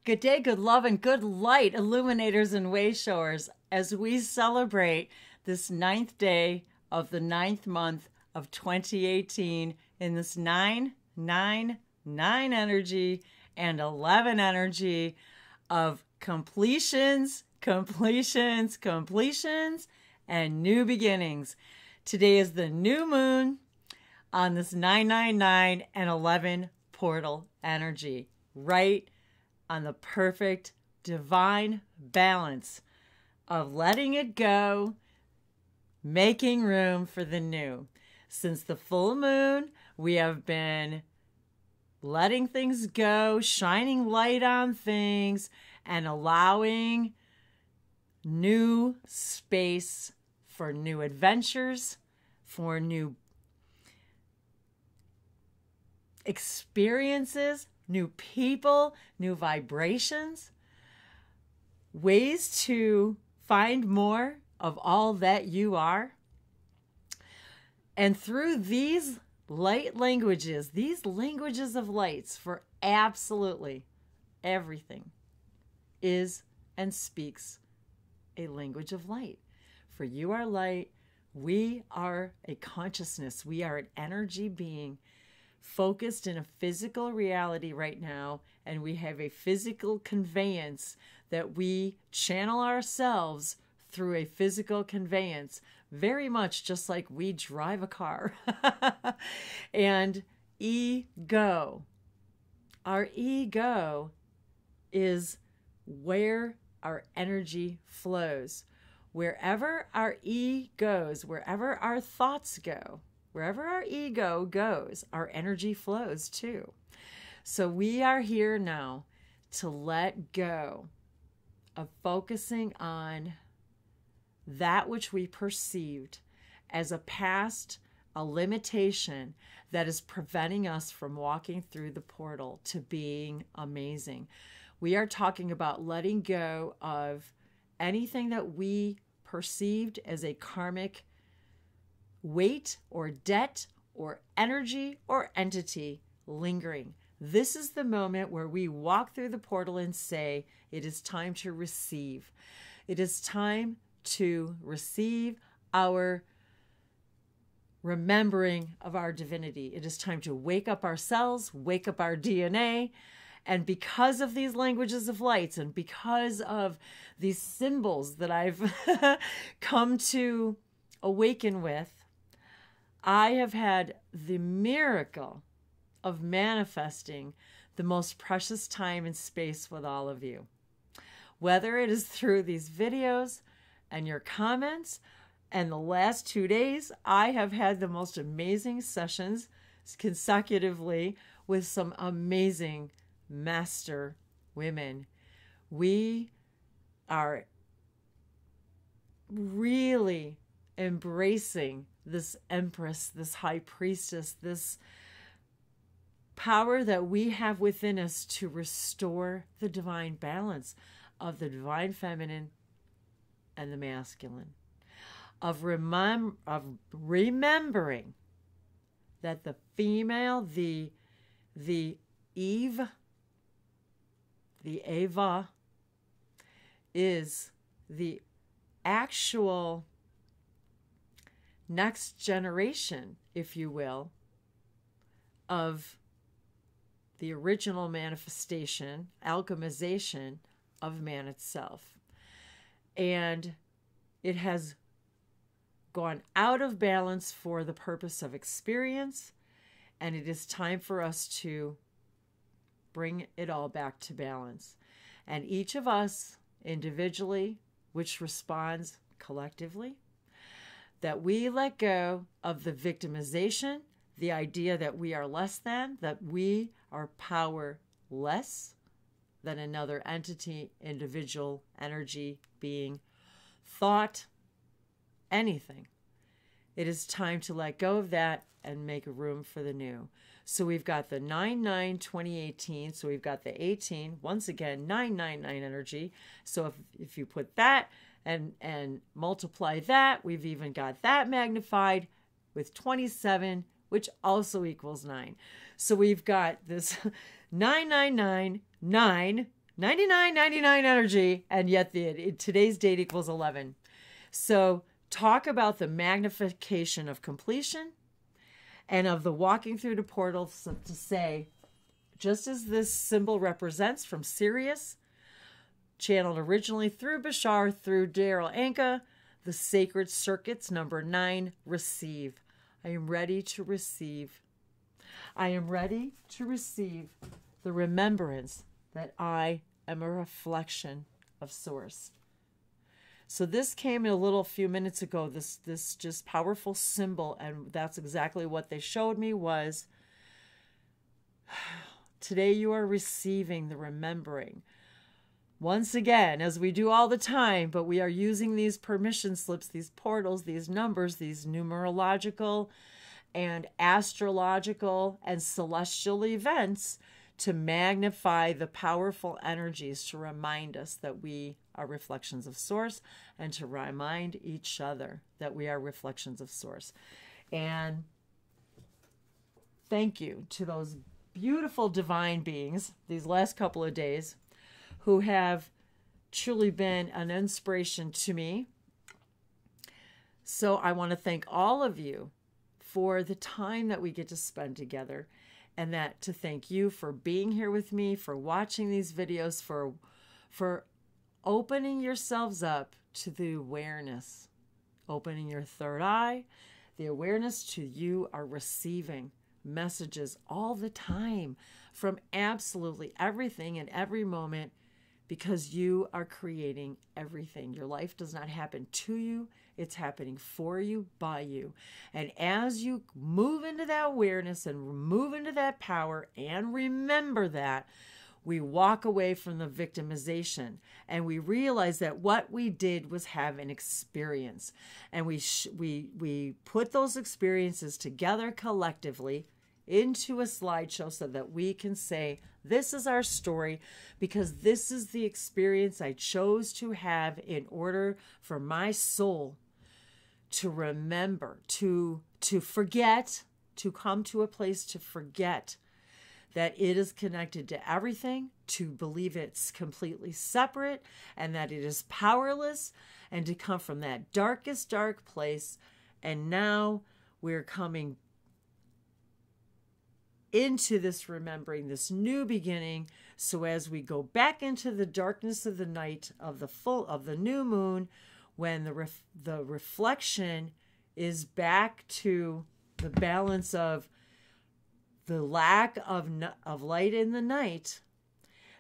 Good day, good love, and good light, illuminators and wayshowers, as we celebrate this 9th day of the 9th month of 2018 in this 999 energy and 11 energy of completions, completions, completions, and new beginnings. Today is the new moon on this 999 and 11 portal energy, right on the perfect divine balance of letting it go, making room for the new. Since the full moon, we have been letting things go, shining light on things, and allowing new space for new adventures, for new experiences, new people, new vibrations, ways to find more of all that you are. And through these light languages, these languages of lights for absolutely everything is and speaks a language of light. For you are light, we are a consciousness, we are an energy being focused in a physical reality right now, and we have a physical conveyance that we channel ourselves through a physical conveyance, very much just like we drive a car. And ego, our ego is where our energy flows. Wherever our goes, wherever our thoughts go, wherever our ego goes, our energy flows too. So we are here now to let go of focusing on that which we perceived as a past, a limitation that is preventing us from walking through the portal to being amazing. We are talking about letting go of anything that we perceived as a karmic weight or debt or energy or entity lingering. This is the moment where we walk through the portal and say, it is time to receive. It is time to receive our remembering of our divinity. It is time to wake up ourselves, wake up our DNA. And because of these languages of lights and because of these symbols that I've come to awaken with, I have had the miracle of manifesting the most precious time and space with all of you. Whether it is through these videos and your comments, and the last 2 days, I have had the most amazing sessions consecutively with some amazing master women. We are really embracing this empress, this high priestess, this power that we have within us to restore the divine balance of the divine feminine and the masculine, of remembering that the female, the Eve, the Ava, is the actual next generation, if you will, of the original manifestation, alchemization of man itself. And it has gone out of balance for the purpose of experience, and it is time for us to bring it all back to balance. And each of us individually, which responds collectively, that we let go of the victimization, the idea that we are less than, that we are powerless than another entity, individual, energy, being, thought, anything. It is time to let go of that and make room for the new. So we've got the 9/9/2018. So we've got the 18, once again, 999 energy. So if you put that and multiply that, we've even got that magnified with 27, which also equals 9. So we've got this 999, 9, 99 energy, and yet today's date equals 11. So talk about the magnification of completion and of the walking through the portal, to say, just as this symbol represents from Sirius, channeled originally through Bashar, through Daryl Anka, the sacred circuits, number 9, receive. I am ready to receive. I am ready to receive the remembrance that I am a reflection of Source. So this came in a few minutes ago, this just powerful symbol, and that's exactly what they showed me was, today you are receiving the remembering. Once again, as we do all the time, but we are using these permission slips, these portals, these numbers, these numerological and astrological and celestial events to magnify the powerful energies, to remind us that we are reflections of Source, and to remind each other that we are reflections of Source. And thank you to those beautiful divine beings these last couple of days who have truly been an inspiration to me. So I want to thank all of you for the time that we get to spend together, and that to thank you for being here with me, for watching these videos, for opening yourselves up to the awareness, opening your third eye, the awareness to you are receiving messages all the time from absolutely everything in every moment, because you are creating everything. Your life does not happen to you. It's happening for you, by you. And as you move into that awareness and move into that power and remember that, we walk away from the victimization, and we realize that what we did was have an experience. And we put those experiences together collectively into a slideshow so that we can say, this is our story, because this is the experience I chose to have in order for my soul to remember, to forget, to come to a place to forget that it is connected to everything, to believe it's completely separate and that it is powerless, and to come from that darkest dark place. And now we're coming into this remembering, this new beginning. So as we go back into the darkness of the night of the new moon, when the reflection is back to the balance of the lack of light in the night,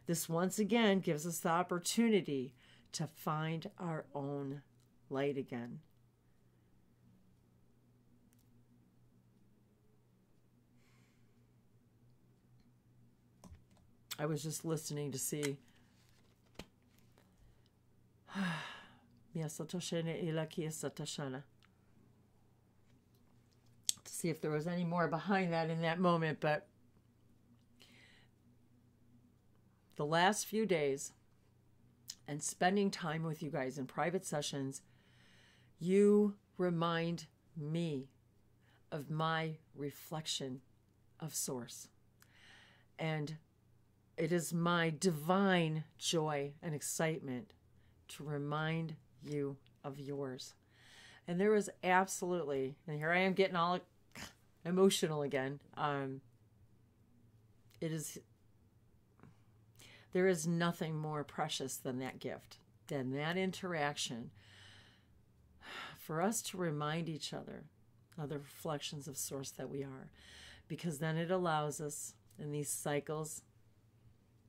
this once again gives us the opportunity to find our own light again. I was just listening to see to see if there was any more behind that in that moment. But the last few days and spending time with you guys in private sessions, you remind me of my reflection of Source. And it is my divine joy and excitement to remind you of yours. And there was absolutely, and here I am getting all emotional again. There is nothing more precious than that gift, than that interaction, for us to remind each other of the reflections of Source that we are, because then it allows us in these cycles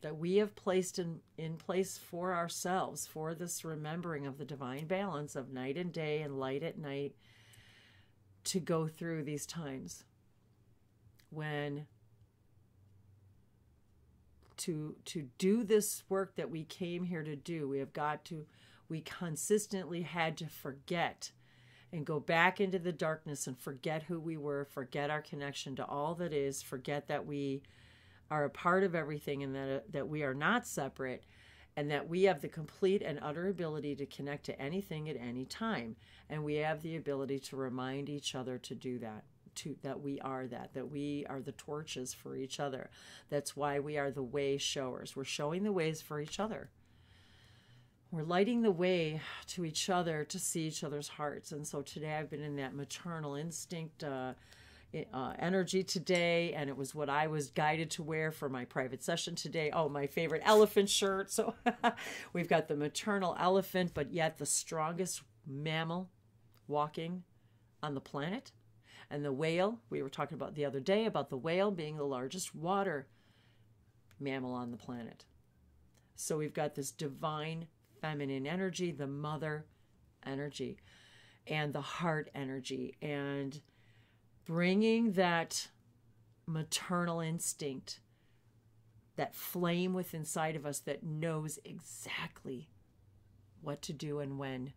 that we have placed in place for ourselves, for this remembering of the divine balance of night and day and light at night, to go through these times when to do this work that we came here to do, we consistently had to forget and go back into the darkness and forget who we were, forget our connection to all that is, forget that we are a part of everything, and that we are not separate, and that we have the complete and utter ability to connect to anything at any time. And we have the ability to remind each other to do that. that we are that we are the torches for each other. That's why we are the way showers. We're showing the ways for each other. We're lighting the way to each other to see each other's hearts. And so today I've been in that maternal instinct energy today, and it was what I was guided to wear for my private session today. Oh, my favorite elephant shirt. So we've got the maternal elephant, but yet the strongest mammal walking on the planet. And the whale, we were talking about the other day about the whale being the largest water mammal on the planet. So we've got this divine feminine energy, the mother energy, and the heart energy, and bringing that maternal instinct, that flame within inside of us that knows exactly what to do and when.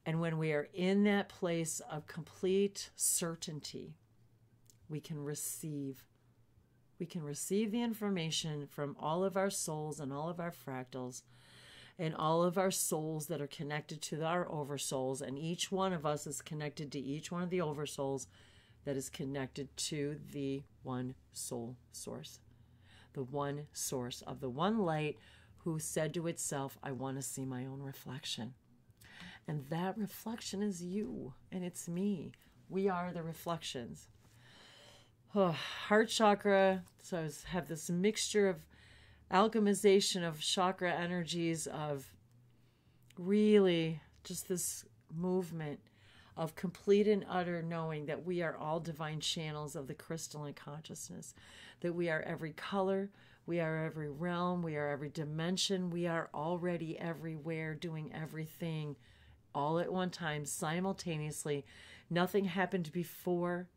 And when we are in that place of complete certainty, we can receive. We can receive the information from all of our souls and all of our fractals and all of our souls that are connected to our oversouls. And each one of us is connected to each one of the oversouls that is connected to the one soul source. The one source of the one light who said to itself, I want to see my own reflection. And that reflection is you, and it's me. We are the reflections. Oh, heart chakra, so I have this mixture of alchemization of chakra energies, of really just this movement of complete and utter knowing that we are all divine channels of the crystalline consciousness, that we are every color, we are every realm, we are every dimension, we are already everywhere doing everything all at one time, simultaneously. Nothing happened before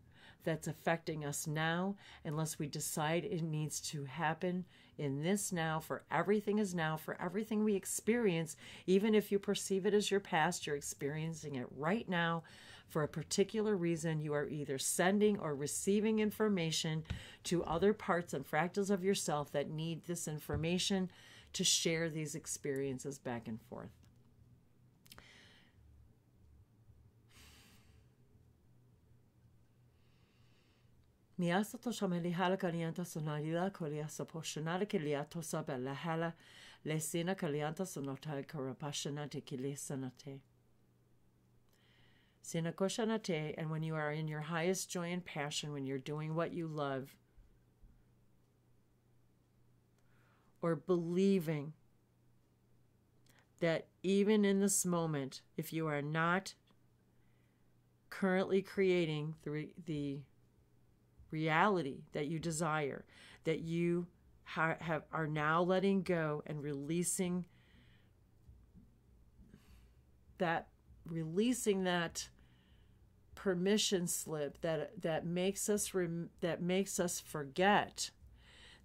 that's affecting us now unless we decide it needs to happen in this now, for everything is now, for everything we experience. Even if you perceive it as your past, you're experiencing it right now for a particular reason. You are either sending or receiving information to other parts and fractals of yourself that need this information to share these experiences back and forth. Miasa to shameli hala kalianta sonarida koliasa poshanada kiliato sabella hala lesina kalianta sonota karapashana te kilesanate. Sinakoshanate, and when you are in your highest joy and passion, when you're doing what you love, or believing that even in this moment, if you are not currently creating the reality that you desire, that you are now letting go and releasing that permission slip that makes us forget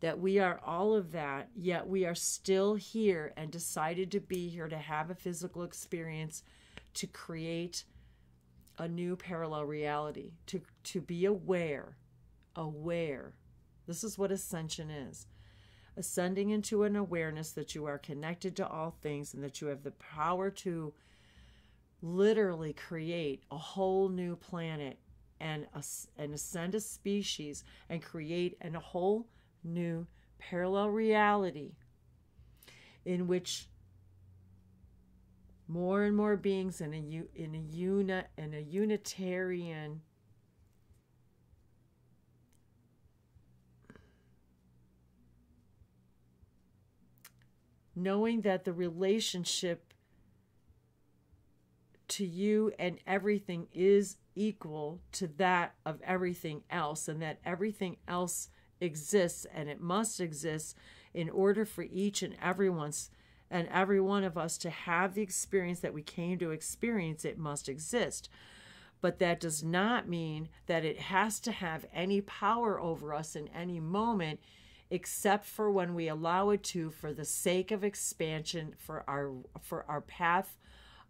that we are all of that, yet we are still here and decided to be here to have a physical experience, to create a new parallel reality, to be aware. This is what ascension is. Ascending into an awareness that you are connected to all things and that you have the power to literally create a whole new planet and ascend a species and create a whole new parallel reality in which more and more beings in a unitarian knowing that the relationship to you and everything is equal to that of everything else, and that everything else exists, and it must exist in order for each and every one of us to have the experience that we came to experience. It must exist. But that does not mean that it has to have any power over us in any moment, except for when we allow it to, for the sake of expansion, for our path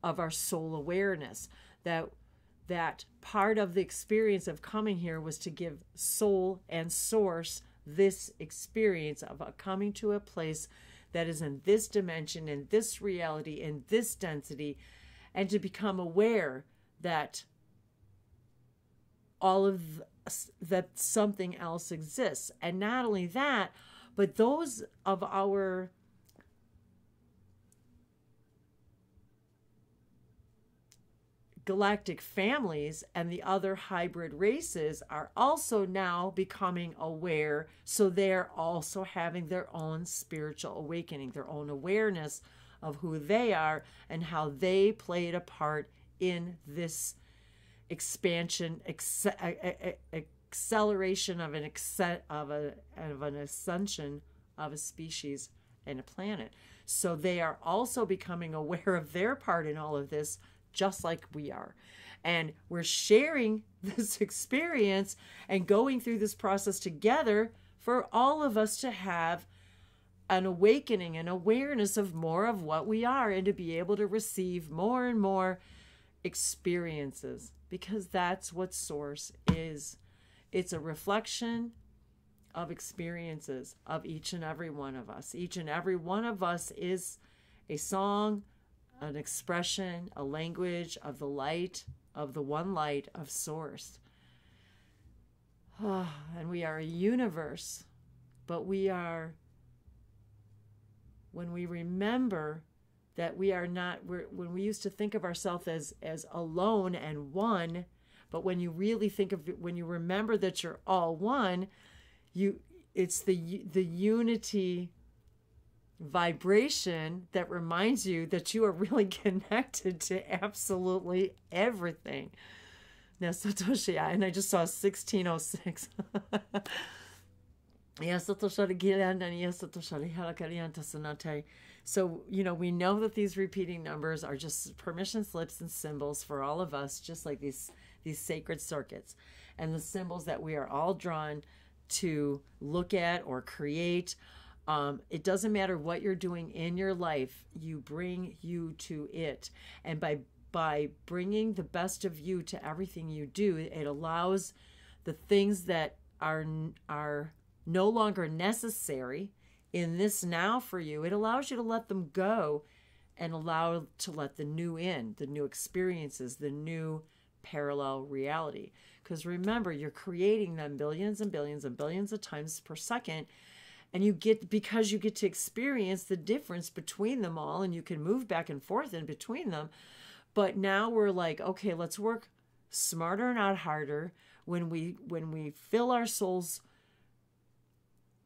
of our soul awareness. That part of the experience of coming here was to give soul and source this experience of coming to a place that is in this dimension, in this reality, in this density, and to become aware that all of that something else exists. And not only that, but those of our galactic families and the other hybrid races are also now becoming aware. So they're also having their own spiritual awakening, their own awareness of who they are and how they played a part in this expansion, acceleration of an ascension of a species and a planet. So they are also becoming aware of their part in all of this, just like we are. And we're sharing this experience and going through this process together for all of us to have an awakening, an awareness of more of what we are, and to be able to receive more and more experiences, because that's what Source is. It's a reflection of experiences of each and every one of us. Each and every one of us is a song, an expression, a language of the light, of the one light of Source. And we are a universe, but we are, when we remember that we are not, when we used to think of ourselves as alone and one, but when you really think of it, when you remember that you're all one, it's the unity vibration that reminds you that you are really connected to absolutely everything. Now, Satoshi, and I just saw 1606. So, we know that these repeating numbers are just permission slips and symbols for all of us, just like these sacred circuits and the symbols that we are all drawn to look at or create. It doesn't matter what you're doing in your life, you bring you to it. And by bringing the best of you to everything you do, it allows the things that are no longer necessary in this now for you, it allows you to let them go and allow to let the new in, the new experiences, the new parallel reality. Because remember, you're creating them billions and billions and billions of times per second. And because you get to experience the difference between them all, and you can move back and forth in between them. But now we're like, okay, let's work smarter, not harder. When we fill our soul's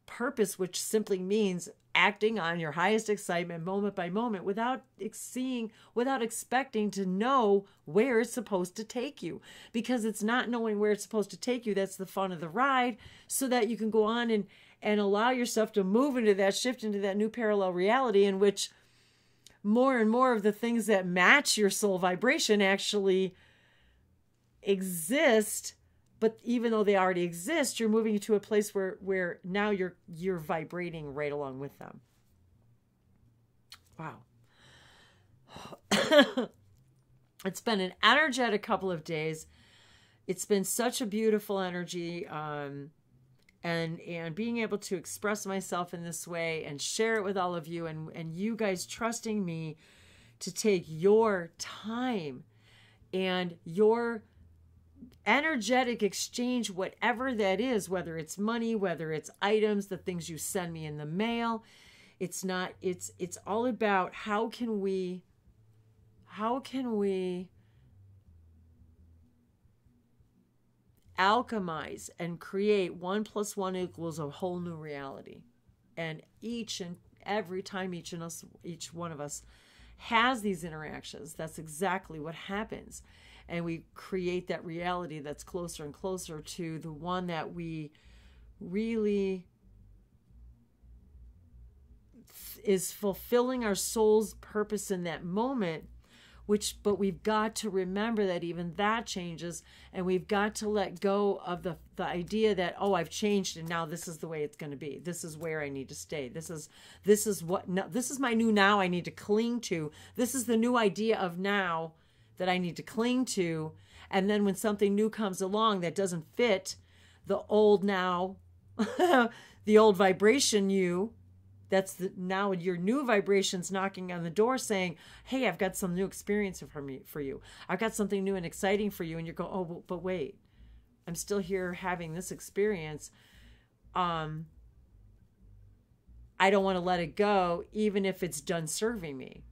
purpose, which simply means acting on your highest excitement moment by moment without expecting to know where it's supposed to take you, because it's not knowing where it's supposed to take you that's the fun of the ride, so that you can go on and allow yourself to move into that, shift into that new parallel reality in which more and more of the things that match your soul vibration actually exist. But even though they already exist, you're moving to a place where now you're vibrating right along with them. Wow. It's been an energetic couple of days. It's been such a beautiful energy, and being able to express myself in this way and share it with all of you, and you guys trusting me to take your time and your energetic exchange, whatever that is, whether it's money, whether it's items, the things you send me in the mail. It's all about how can we alchemize and create 1 + 1 = a whole new reality. And each and every time each one of us has these interactions, that's exactly what happens. And we create that reality that's closer and closer to the one that we really is fulfilling our soul's purpose in that moment. But we've got to remember that even that changes, and we've got to let go of the idea that, oh, I've changed and now this is the way it's going to be. This is where I need to stay. This is my new now I need to cling to. This is the new idea of now that I need to cling to. And then when something new comes along that doesn't fit the old now, the old vibration now your new vibration's knocking on the door saying, hey, I've got some new experience for you. I've got something new and exciting for you. And you go, oh, but wait, I'm still here having this experience. I don't want to let it go, even if it's done serving me.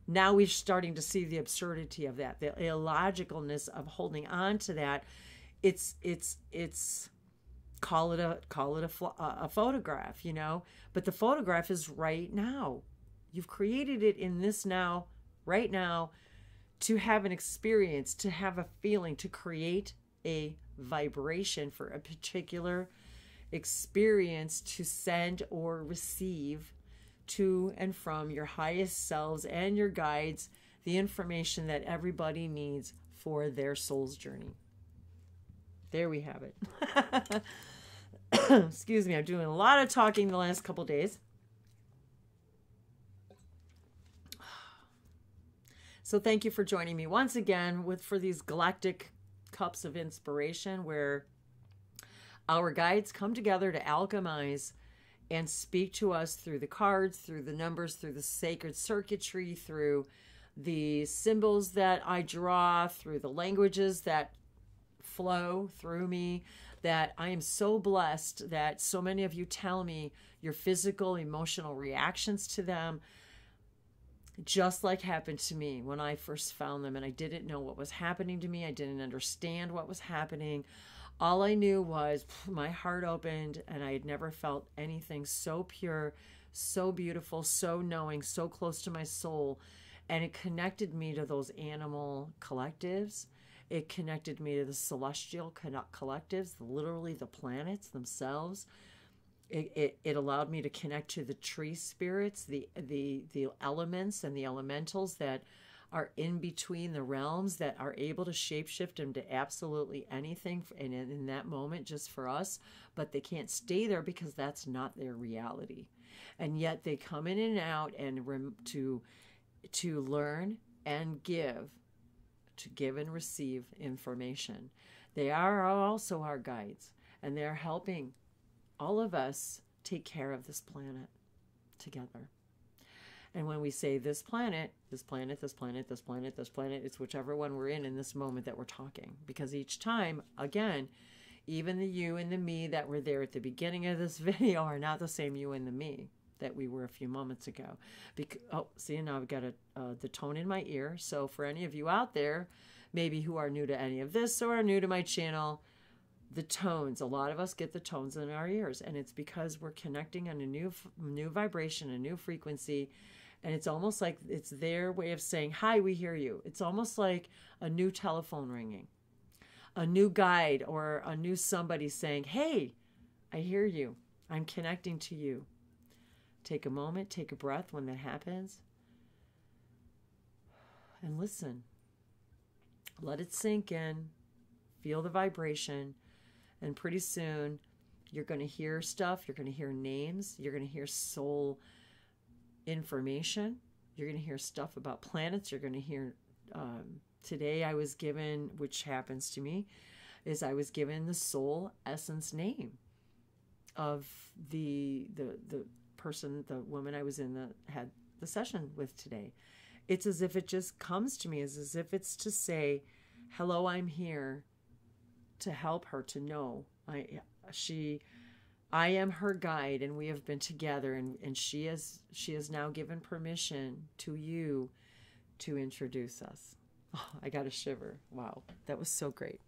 Now we're starting to see the absurdity of that, the illogicalness of holding on to that. It's call it a photograph, you know, but the photograph is right now. You've created it in this now, right now, to have an experience, to have a feeling, to create a vibration for a particular experience to send or receive to and from your highest selves and your guides the information that everybody needs for their soul's journey. There we have it. Excuse me, I'm doing a lot of talking the last couple days. So thank you for joining me once again for these galactic cups of inspiration, where our guides come together to alchemize and speak to us through the cards, through the numbers, through the sacred circuitry, through the symbols that I draw, through the languages that flow through me, that I am so blessed that so many of you tell me your physical, emotional reactions to them, just like happened to me when I first found them and I didn't know what was happening to me. I didn't understand what was happening. All I knew was my heart opened, and I had never felt anything so pure, so beautiful, so knowing, so close to my soul. And it connected me to those animal collectives. It connected me to the celestial collectives, literally the planets themselves. It allowed me to connect to the tree spirits, the elements and the elementals that are in between the realms, that are able to shapeshift into absolutely anything in that moment just for us, but they can't stay there because that's not their reality. And yet they come in and out and to learn and give, to give and receive information. They are also our guides, and they're helping all of us take care of this planet together. And when we say this planet, this planet, this planet, this planet, this planet, it's whichever one we're in this moment that we're talking. Because each time, again, even the you and the me that were there at the beginning of this video are not the same you and the me that we were a few moments ago. Oh, see, now I've got the tone in my ear. So for any of you out there, maybe who are new to any of this or are new to my channel, the tones, a lot of us get the tones in our ears, and it's because we're connecting on a new vibration, a new frequency, and it's almost like it's their way of saying, hi, we hear you. It's almost like a new telephone ringing, a new guide or a new somebody saying, hey, I hear you. I'm connecting to you. Take a moment, take a breath when that happens, and listen. Let it sink in, feel the vibration. And pretty soon, you're going to hear stuff. You're going to hear names. You're going to hear soul information. You're going to hear stuff about planets. You're going to hear, today I was given, which happens to me, is I was given the soul essence name of the person, the woman I was had the session with today. It's as if it just comes to me, as if it's to say, hello, I'm here to help her to know I am her guide, and we have been together, and she has now given permission to you to introduce us. Oh, I got a shiver. Wow, that was so great.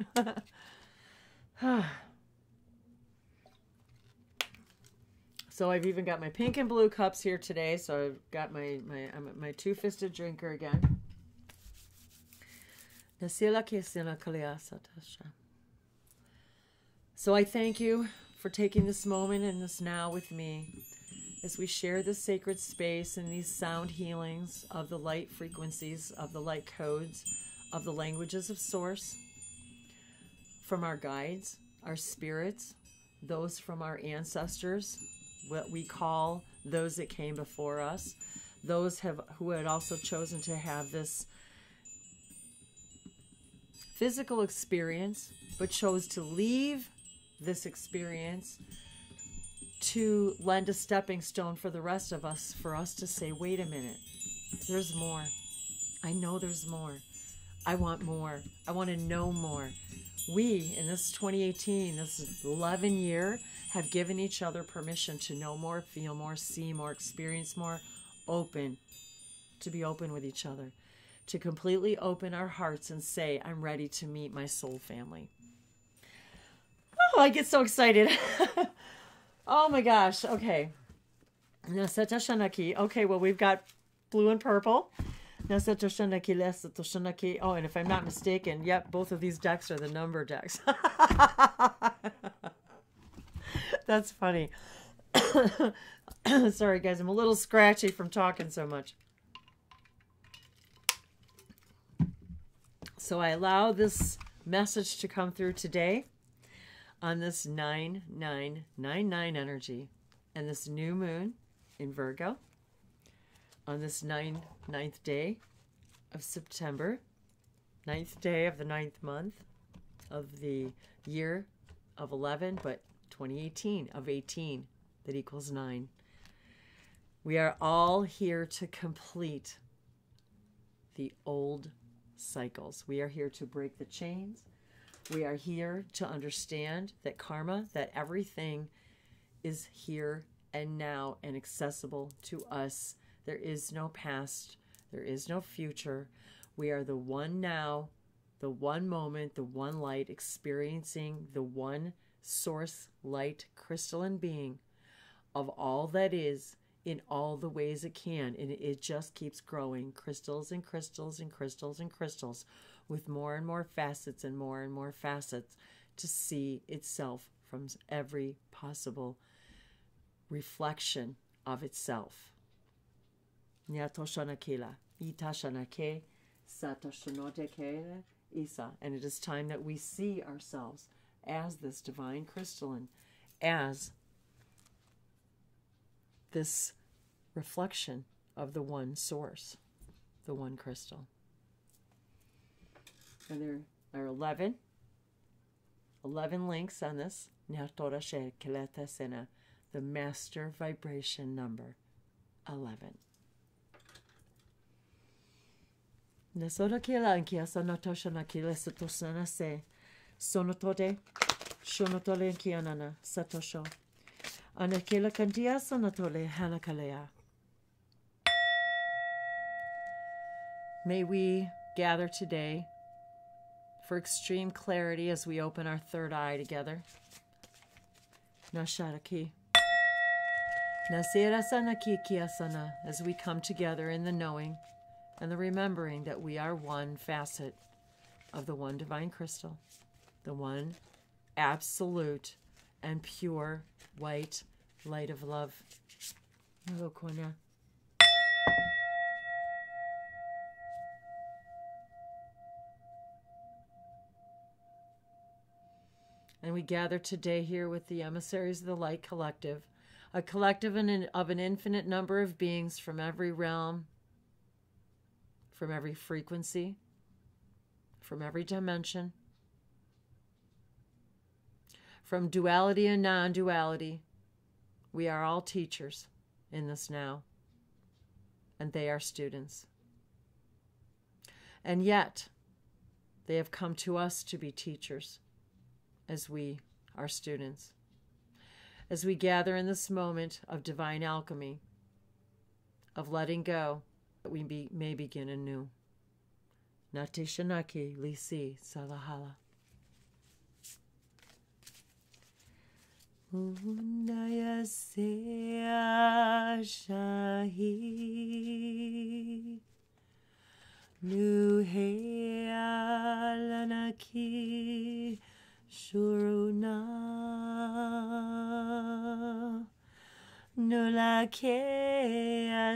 So I've even got my pink and blue cups here today. So I've got my two-fisted drinker again. So I thank you for taking this moment and this now with me as we share this sacred space and these sound healings of the light frequencies, of the light codes, of the languages of source, from our guides, our spirits, those from our ancestors, what we call those that came before us, those who had also chosen to have this physical experience, but chose to leave this experience to lend a stepping stone for the rest of us, for us to say, wait a minute, there's more. I know there's more. I want more. I want to know more. we, in this 2018, this 11 year, have given each other permission to know more, feel more, see more, experience more, to be open with each other, to completely open our hearts and say, I'm ready to meet my soul family. Oh, I get so excited. Oh my gosh. Okay. Okay, well, we've got blue and purple. Oh, and if I'm not mistaken, yep, both of these decks are the number decks. That's funny. Sorry, guys, I'm a little scratchy from talking so much. So I allow this message to come through today on this 9999 energy and this new moon in Virgo on this ninth day of September, 9th day of the 9th month of the year of 11, but 2018 of 18, that equals 9. We are all here to complete the old cycles. We are here to break the chains. We are here to understand that karma, that everything is here and now and accessible to us. There is no past. There is no future. We are the one now, the one moment, the one light, experiencing the one source, light, crystalline being of all that is in all the ways it can. And it just keeps growing, crystals and crystals and crystals and crystals, with more and more facets and more facets to see itself from every possible reflection of itself. And it is time that we see ourselves as this divine crystalline, as this reflection of the one source, the one crystal. And there are 11 links on this. The master vibration number 11. Sonotode, shonotole kianana, satosho. Anakela kandia sonotole hanakalea. May we gather today for extreme clarity as we open our third eye together. Nasharaki. Nasirasana kikiasana, as we come together in the knowing and the remembering that we are one facet of the one divine crystal, the one absolute and pure white light of love. Hello, Konya. And we gather today here with the Emissaries of the Light Collective, a collective of an infinite number of beings from every realm, from every frequency, from every dimension, from duality and non-duality. We are all teachers in this now, and they are students. And yet, they have come to us to be teachers as we are students. As we gather in this moment of divine alchemy, of letting go, that we may begin anew. Nate Shanaki Lisi Salahala. Unaya Sea Shahi Nuhea Lanaki Shuruna Nulake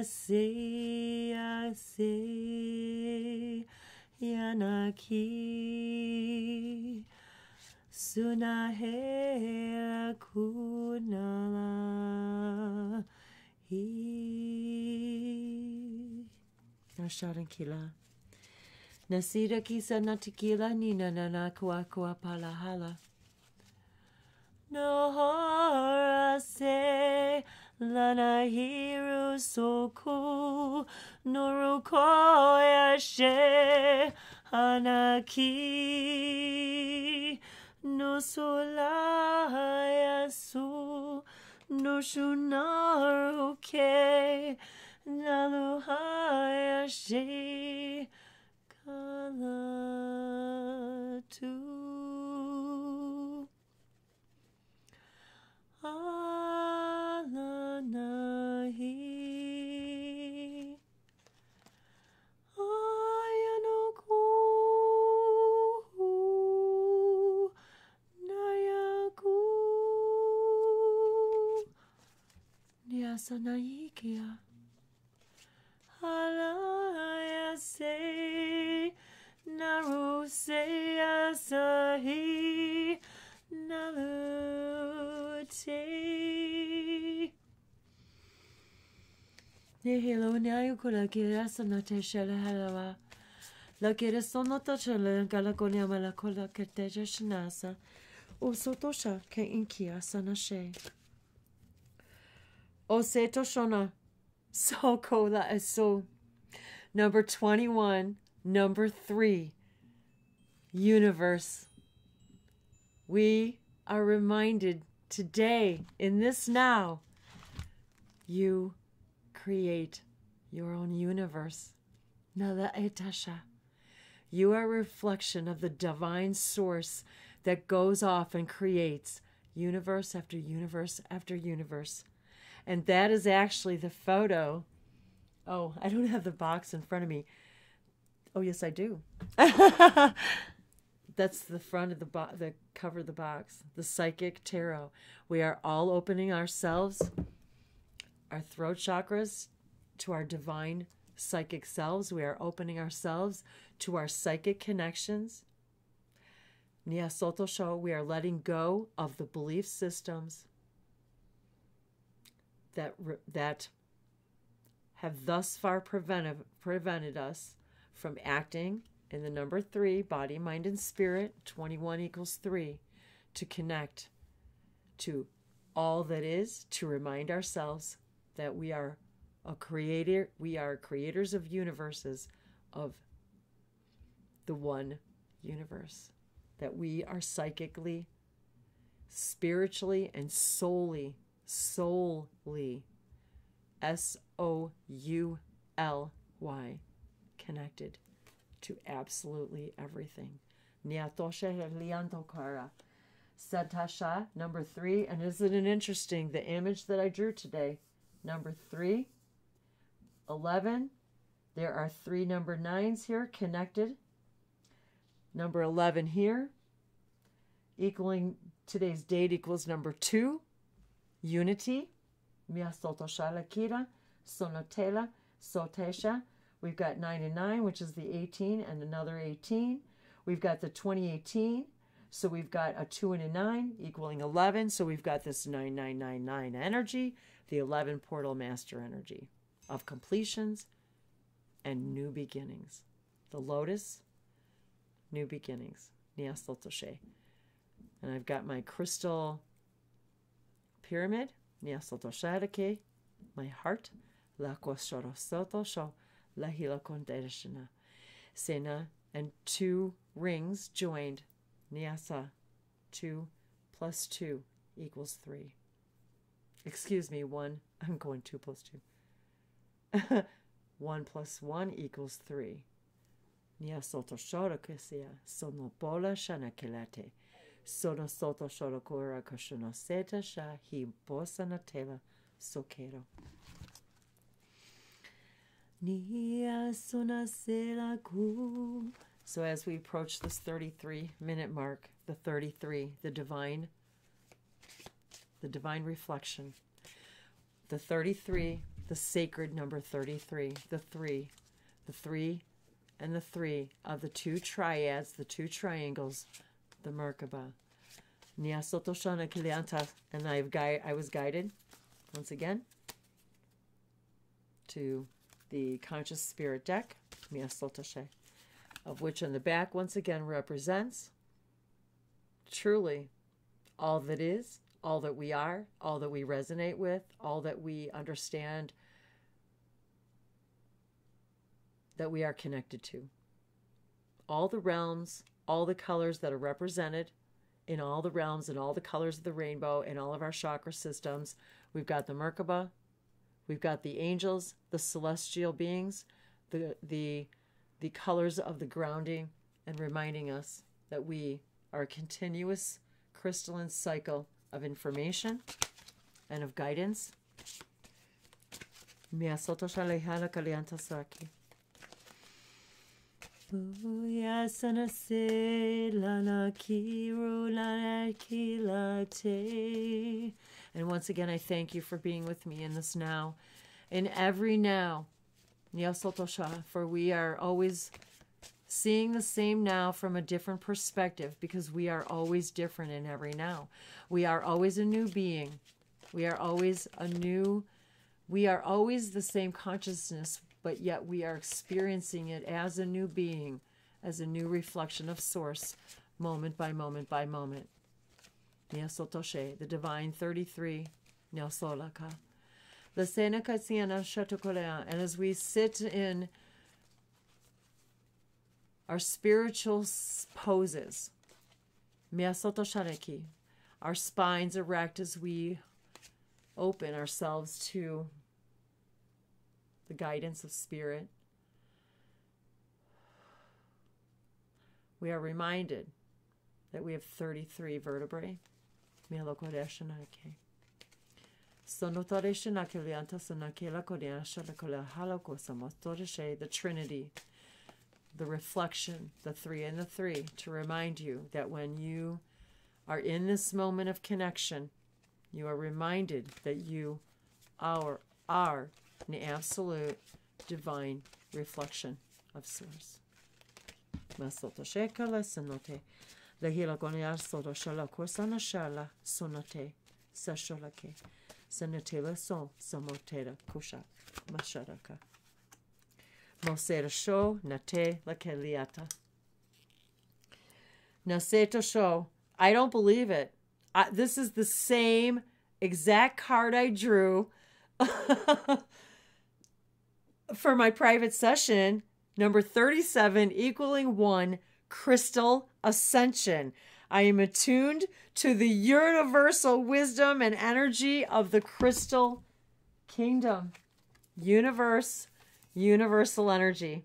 Ase Yanaki Sunahe Kunala Hi Nasharankila Nasira Kisa Natikila Nina Nanakua Kua Palahala Nohora Se Lana Hiru Soku Noruko Yashe Hanaki no solaya su no shunar okay naluhaya she kala tu alanahi ayanoku nayaku niasanaikia halaya se naru se asahi nalute Nihilo Nyayukula Kirasonate Shella Halawa. La Kirisonota Shella Galagonia Malakola Kerteja Shanasa. O Sotosha Ke Inkia Sanashe. O Seto Shona. So Kola Eso. Number 21. Number 3. Universe. We are reminded today, in this now, you create your own universe. Nala etasha. You are a reflection of the divine source that goes off and creates universe after universe after universe. And that is actually the photo. Oh, I don't have the box in front of me. Oh, yes, I do. That's the front of the cover of the box. The Psychic Tarot. We are all opening ourselves, our throat chakras, to our divine psychic selves. We are opening ourselves to our psychic connections. Nyasotosho, we are letting go of the belief systems that have thus far prevented us from acting in the number 3, body, mind, and spirit, 21 equals 3, to connect to all that is, to remind ourselves that we are a creator, we are creators of universes, of the one universe, that we are psychically, spiritually, and solely, S-O-U-L-Y, connected to absolutely everything. Nyatoshe liantokara. Satasha, number 3, and isn't it interesting, the image that I drew today, number 3, 11, there are 3 number 9s here connected. Number 11 here, equaling today's date equals number 2, unity. Miastotosha lakira, sonotela, sotesha. We've got 9 and 9, which is the 18, and another 18. We've got the 2018, so we've got a 2 and a 9 equaling 11. So we've got this 9999 energy, the 11 portal master energy of completions and new beginnings. The lotus, new beginnings. Nyasotoshe. And I've got my crystal pyramid, Nyasotosharake, my heart, Lakwasharosotosho. Lahila Kondereshana. Sena, and 2 rings joined. Nyasa. 2 plus 2 equals 3. Excuse me, 1. I'm going 2 plus 2. 1 plus 1 equals 3. Nyasoto shorokesia. Sono bola shana kelate. Sono soto shorokura koshono seta sha hi bosana tela sokero. So as we approach this 33-minute mark, the 33, the divine reflection, the 33, the sacred number 33, the 3 and the 3 of the 2 triads, the 2 triangles, the Merkaba. Nyasotoshana Kilianta, and I was guided once again to the conscious spirit deck, Miyasotoshe, of which on the back once again represents truly all that is, all that we are, all that we resonate with, all that we understand that we are connected to. all the realms, all the colors that are represented in all the realms and all the colors of the rainbow in all of our chakra systems. We've got the Merkaba, we've got the angels, the celestial beings, the colors of the grounding, and reminding us that we are a continuous crystalline cycle of information and of guidance. And once again, I thank you for being with me in this now, in every now. For we are always seeing the same now from a different perspective, because we are always different in every now. We are always a new being. We are always the same consciousness, but yet we are experiencing it as a new being, as a new reflection of Source, moment by moment by moment. The Divine 33, Nyasolaka. And as we sit in our spiritual poses, our spines erect as we open ourselves to the guidance of Spirit, we are reminded that we have 33 vertebrae. The Trinity, the reflection, the three and the three, to remind you that when you are in this moment of connection, you are reminded that you are an absolute divine reflection of Source. Mosera show nate la keliata. Naseto show. I don't believe it. This is the same exact card I drew for my private session, number 37, equaling 1, Crystal Ascension. I am attuned to the universal wisdom and energy of the Crystal Kingdom. Universal energy.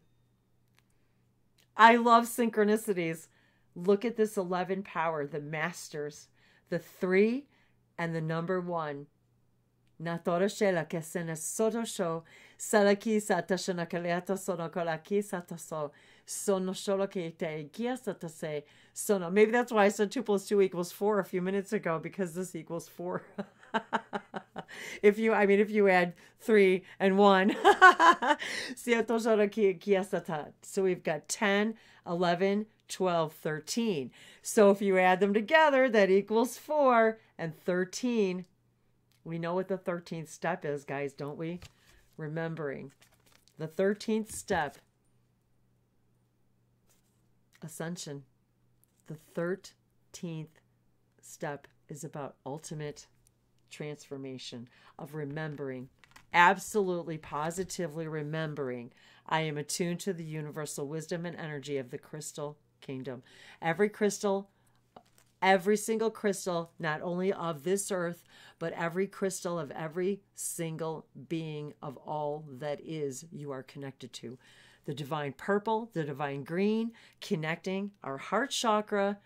I love synchronicities. Look at this 11 power, the masters, the 3 and the number 1. Natora shela que se ne soto sho salaki satashana kaleata sono kolaki sataso sono sholo ke te gia satase sono. Maybe that's why I said 2 + 2 = 4 a few minutes ago, because this equals 4. If you add 3 and 1. So we've got 10, 11, 12, 13. So if you add them together, that equals 4 and 13. We know what the 13th step is, guys, don't we? Remembering the 13th step, ascension. The 13th step is about ultimate transformation, of remembering, absolutely positively remembering. I am attuned to the universal wisdom and energy of the Crystal Kingdom. Every single crystal, not only of this earth, but every crystal of every single being of all that is, you are connected to. The divine purple, the divine green, connecting our heart chakra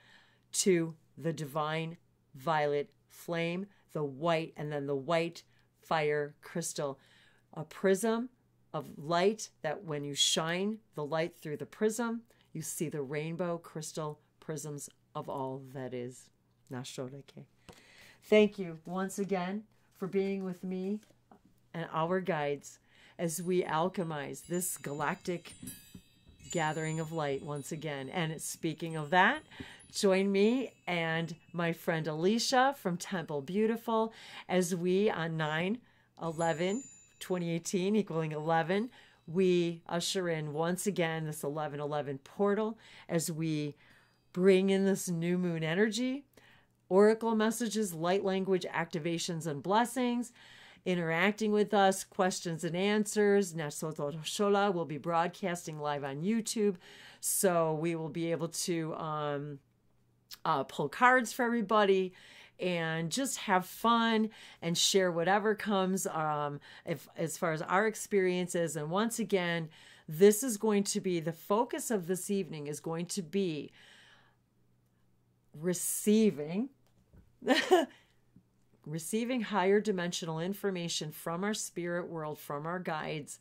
to the divine violet flame, the white, and then the white fire crystal. A prism of light that when you shine the light through the prism, you see the rainbow crystal prisms of all that is. Thank you once again for being with me and our guides as we alchemize this galactic gathering of light once again. And speaking of that, join me and my friend Alicia from Temple Beautiful as we, on 9/11/2018 equaling 11, we usher in once again this 11/11 portal as we bring in this new moon energy, oracle messages, light language activations and blessings, interacting with us, questions and answers. Nasoto Shola will be broadcasting live on YouTube. So we will be able to pull cards for everybody and just have fun and share whatever comes as far as our experiences. And once again, this is going to be, the focus of this evening is going to be receiving higher dimensional information from our spirit world, from our guides,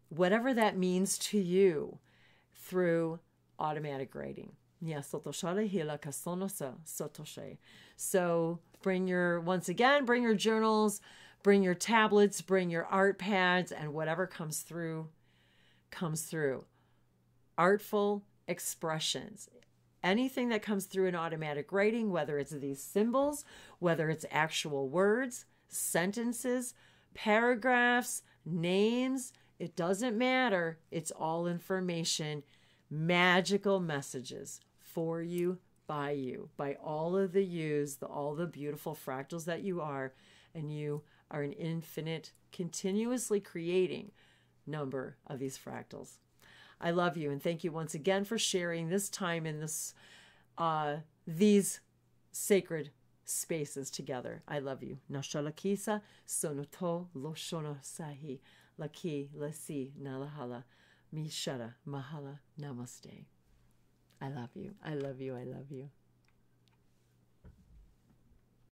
whatever that means to you, through automatic writing. So bring your journals, bring your tablets, bring your art pads, and whatever comes through. Artful expressions. Anything that comes through in automatic writing, whether it's these symbols, whether it's actual words, sentences, paragraphs, names, it doesn't matter. It's all information, magical messages for you, by all of the yous, all the beautiful fractals that you are, and you are an infinite, continuously creating number of these fractals. I love you, and thank you once again for sharing this time in these sacred spaces together. I love you. Nashalakisa sonoto loshono sahi laki lasi nalahala mishara mahala namaste. I love you. I love you. I love you.